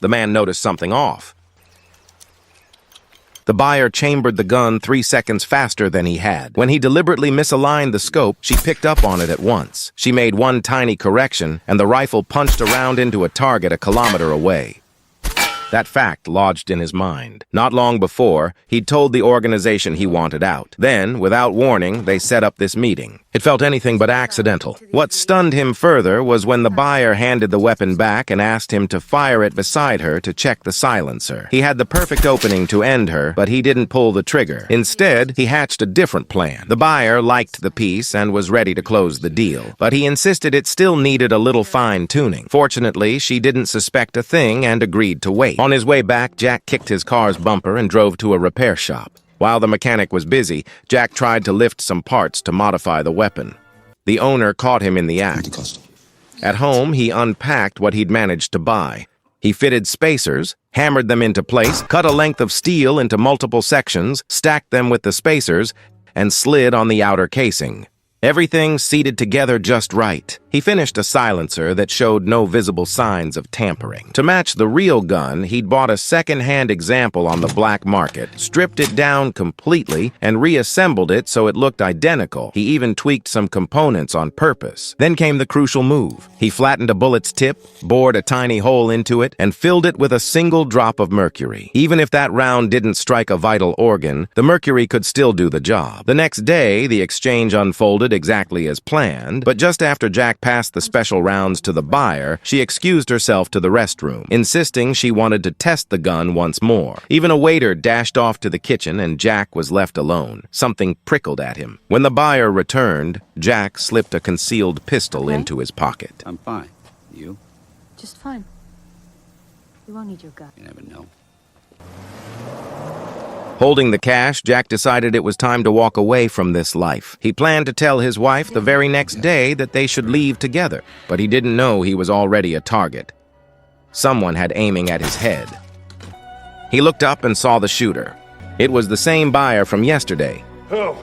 the man noticed something off. The buyer chambered the gun 3 seconds faster than he had. When he deliberately misaligned the scope, she picked up on it at once. She made one tiny correction, and the rifle punched around into a target a kilometer away. That fact lodged in his mind. Not long before, he'd told the organization he wanted out. Then, without warning, they set up this meeting. It felt anything but accidental. What stunned him further was when the buyer handed the weapon back and asked him to fire it beside her to check the silencer. He had the perfect opening to end her, but he didn't pull the trigger. Instead, he hatched a different plan. The buyer liked the piece and was ready to close the deal, but he insisted it still needed a little fine-tuning. Fortunately, she didn't suspect a thing and agreed to wait. On his way back, Jack kicked his car's bumper and drove to a repair shop. While the mechanic was busy, Jack tried to lift some parts to modify the weapon. The owner caught him in the act. At home, he unpacked what he'd managed to buy. He fitted spacers, hammered them into place, cut a length of steel into multiple sections, stacked them with the spacers, and slid on the outer casing. Everything seated together just right. He finished a silencer that showed no visible signs of tampering. To match the real gun, he'd bought a second-hand example on the black market, stripped it down completely, and reassembled it so it looked identical. He even tweaked some components on purpose. Then came the crucial move. He flattened a bullet's tip, bored a tiny hole into it, and filled it with a single drop of mercury. Even if that round didn't strike a vital organ, the mercury could still do the job. The next day, the exchange unfolded exactly as planned, but just after Jack passed the special rounds to the buyer, she excused herself to the restroom, insisting she wanted to test the gun once more. Even a waiter dashed off to the kitchen and Jack was left alone. Something prickled at him. When the buyer returned, Jack slipped a concealed pistol into his pocket. I'm fine. You? Just fine. We won't need your gun. You never know. Holding the cash, Jack decided it was time to walk away from this life. He planned to tell his wife the very next day that they should leave together, but he didn't know he was already a target. Someone had aiming at his head. He looked up and saw the shooter. It was the same buyer from yesterday. Who?